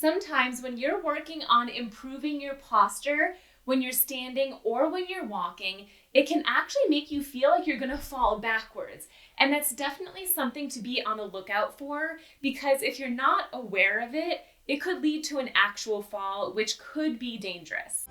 Sometimes when you're working on improving your posture, when you're standing or when you're walking, it can actually make you feel like you're going to fall backwards. And that's definitely something to be on the lookout for, because if you're not aware of it, it could lead to an actual fall, which could be dangerous.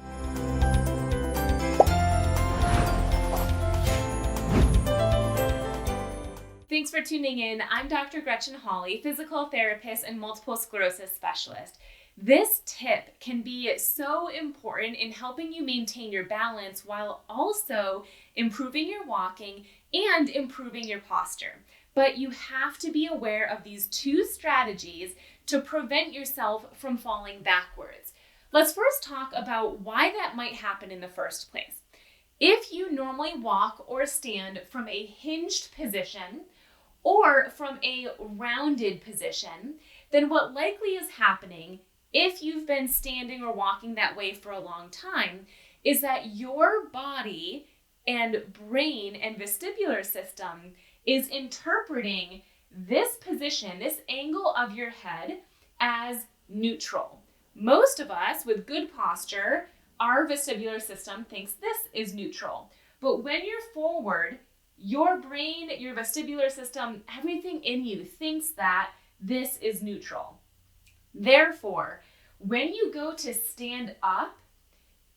Thanks for tuning in. I'm Dr. Gretchen Hawley, physical therapist and multiple sclerosis specialist. This tip can be so important in helping you maintain your balance while also improving your walking and improving your posture. But you have to be aware of these two strategies to prevent yourself from falling backwards. Let's first talk about why that might happen in the first place. If you normally walk or stand from a hinged position or from a rounded position, then what likely is happening if you've been standing or walking that way for a long time is that your body and brain and vestibular system is interpreting this position, this angle of your head, as neutral. Most of us with good posture, our vestibular system thinks this is neutral. But when you're forward, your brain, your vestibular system, everything in you thinks that this is neutral. Therefore, when you go to stand up,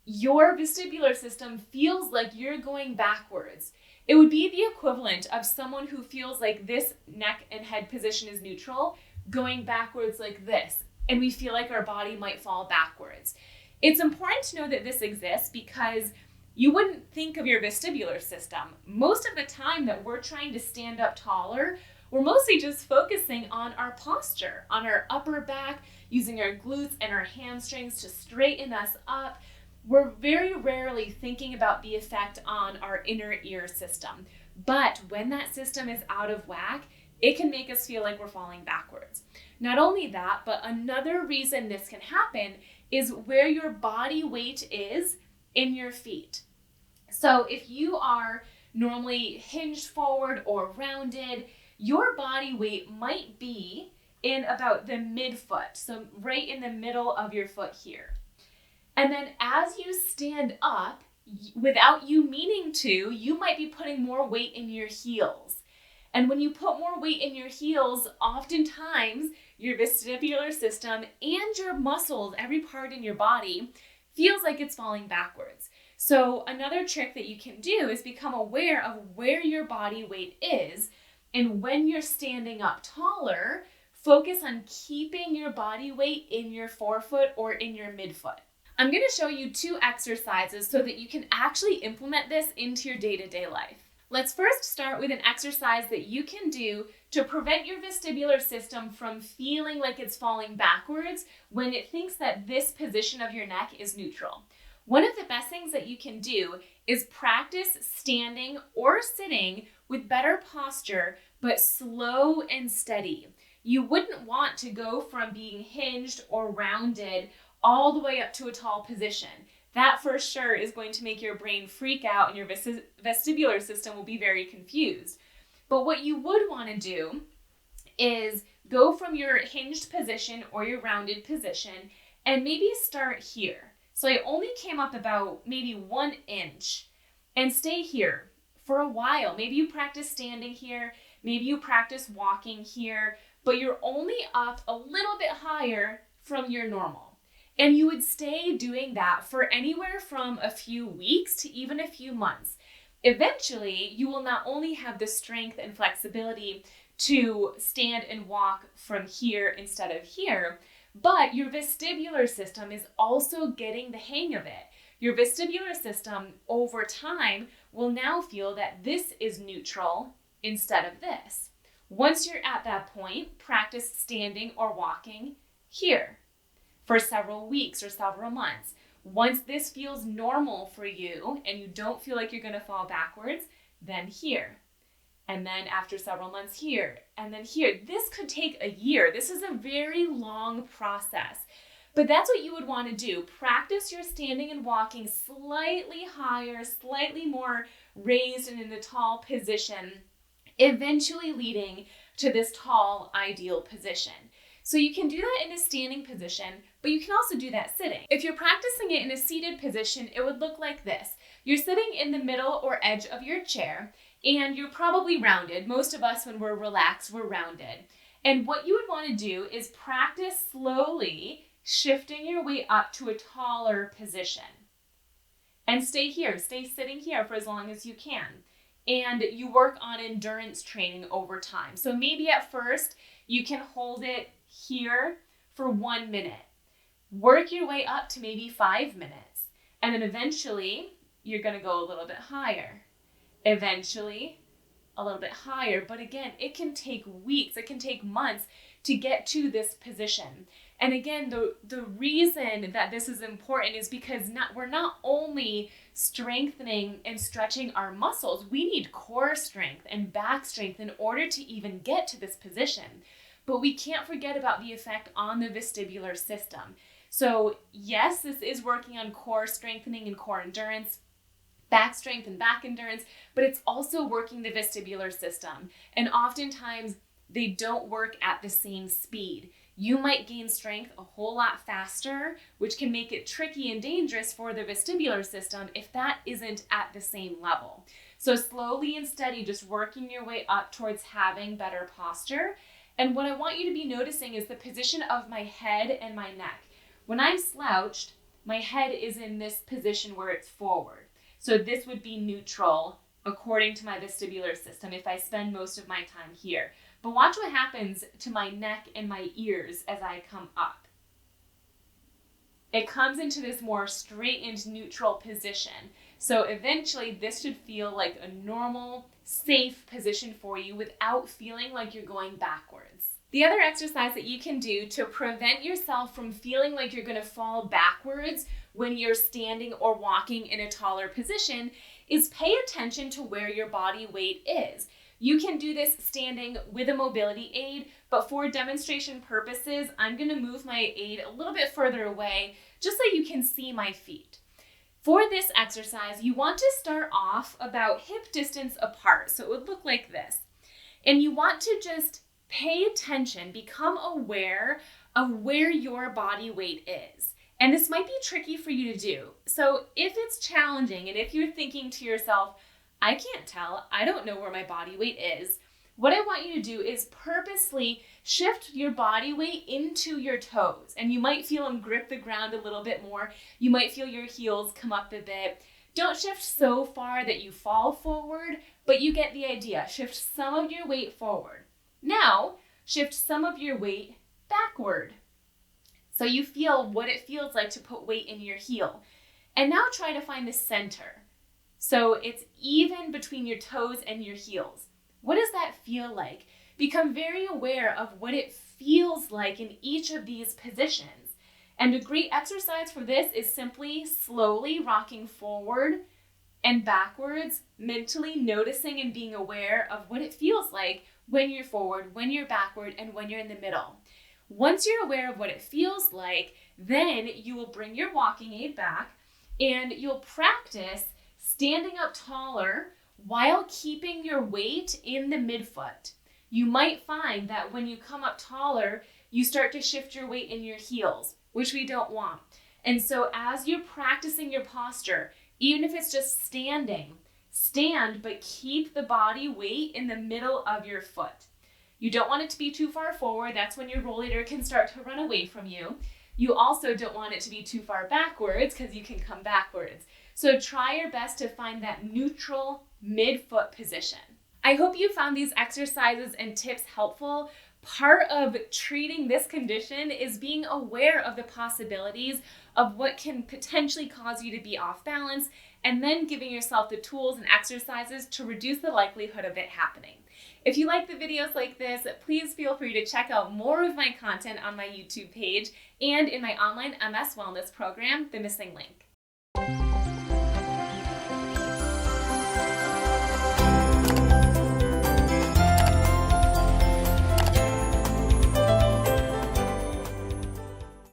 your vestibular system feels like you're going backwards. It would be the equivalent of someone who feels like this neck and head position is neutral, going backwards like this, and we feel like our body might fall backwards. It's important to know that this exists because you wouldn't think of your vestibular system. Most of the time that we're trying to stand up taller, we're mostly just focusing on our posture, on our upper back, using our glutes and our hamstrings to straighten us up. We're very rarely thinking about the effect on our inner ear system. But when that system is out of whack, it can make us feel like we're falling backwards. Not only that, but another reason this can happen is where your body weight is in your feet. So if you are normally hinged forward or rounded, your body weight might be in about the midfoot, so right in the middle of your foot here. And then as you stand up, without you meaning to, you might be putting more weight in your heels. And when you put more weight in your heels, oftentimes your vestibular system and your muscles, every part in your body, feels like it's falling backwards. So another trick that you can do is become aware of where your body weight is. And when you're standing up taller, focus on keeping your body weight in your forefoot or in your midfoot. I'm going to show you two exercises so that you can actually implement this into your day-to-day life. Let's first start with an exercise that you can do to prevent your vestibular system from feeling like it's falling backwards when it thinks that this position of your neck is neutral. One of the best things that you can do is practice standing or sitting with better posture, but slow and steady. You wouldn't want to go from being hinged or rounded all the way up to a tall position. That for sure is going to make your brain freak out and your vestibular system will be very confused. But what you would want to do is go from your hinged position or your rounded position and maybe start here. So I only came up about maybe 1 inch and stay here for a while. Maybe you practice standing here, maybe you practice walking here, but you're only up a little bit higher from your normal. And you would stay doing that for anywhere from a few weeks to even a few months. Eventually, you will not only have the strength and flexibility to stand and walk from here instead of here, but your vestibular system is also getting the hang of it. Your vestibular system over time will now feel that this is neutral instead of this. Once you're at that point, practice standing or walking here for several weeks or several months. Once this feels normal for you and you don't feel like you're going to fall backwards, then here. And then after several months here, and then here. This could take a year. This is a very long process. But that's what you would want to do. Practice your standing and walking slightly higher, slightly more raised and in a tall position, eventually leading to this tall ideal position. So you can do that in a standing position, but you can also do that sitting. If you're practicing it in a seated position, it would look like this. You're sitting in the middle or edge of your chair, and you're probably rounded. Most of us, when we're relaxed, we're rounded. And what you would want to do is practice slowly shifting your way up to a taller position. And stay here, stay sitting here for as long as you can. And you work on endurance training over time. So maybe at first you can hold it here for 1 minute. Work your way up to maybe 5 minutes. And then eventually you're going to go a little bit higher. Eventually a little bit higher. But again, it can take weeks, it can take months to get to this position. And again, the reason that this is important is because we're not only strengthening and stretching our muscles, we need core strength and back strength in order to even get to this position. But we can't forget about the effect on the vestibular system. So yes, this is working on core strengthening and core endurance, back strength and back endurance, but it's also working the vestibular system. And oftentimes they don't work at the same speed. You might gain strength a whole lot faster, which can make it tricky and dangerous for the vestibular system if that isn't at the same level. So slowly and steady, just working your way up towards having better posture. And what I want you to be noticing is the position of my head and my neck. When I'm slouched, my head is in this position where it's forward. So this would be neutral according to my vestibular system if I spend most of my time here. But watch what happens to my neck and my ears as I come up. It comes into this more straightened neutral position. So eventually this should feel like a normal, safe position for you without feeling like you're going backwards. The other exercise that you can do to prevent yourself from feeling like you're going to fall backwards when you're standing or walking in a taller position is pay attention to where your body weight is. You can do this standing with a mobility aid, but for demonstration purposes, I'm going to move my aid a little bit further away just so you can see my feet. For this exercise, you want to start off about hip distance apart, so it would look like this. And you want to just pay attention, become aware of where your body weight is. And this might be tricky for you to do. So if it's challenging and if you're thinking to yourself, I can't tell, I don't know where my body weight is, what I want you to do is purposely shift your body weight into your toes. And you might feel them grip the ground a little bit more. You might feel your heels come up a bit. Don't shift so far that you fall forward, but you get the idea. Shift some of your weight forward. Now, shift some of your weight backward. So you feel what it feels like to put weight in your heel. And now try to find the center. So it's even between your toes and your heels. What does that feel like? Become very aware of what it feels like in each of these positions. And a great exercise for this is simply slowly rocking forward and backwards, mentally noticing and being aware of what it feels like when you're forward, when you're backward, and when you're in the middle. Once you're aware of what it feels like, then you will bring your walking aid back and you'll practice standing up taller while keeping your weight in the midfoot. You might find that when you come up taller, you start to shift your weight in your heels, which we don't want. And so as you're practicing your posture, even if it's just standing, stand, but keep the body weight in the middle of your foot. You don't want it to be too far forward. That's when your rollator can start to run away from you. You also don't want it to be too far backwards because you can come backwards. So try your best to find that neutral midfoot position. I hope you found these exercises and tips helpful. Part of treating this condition is being aware of the possibilities of what can potentially cause you to be off balance, and then giving yourself the tools and exercises to reduce the likelihood of it happening. If you like the videos like this, please feel free to check out more of my content on my YouTube page and in my online MS Wellness program, The Missing Link.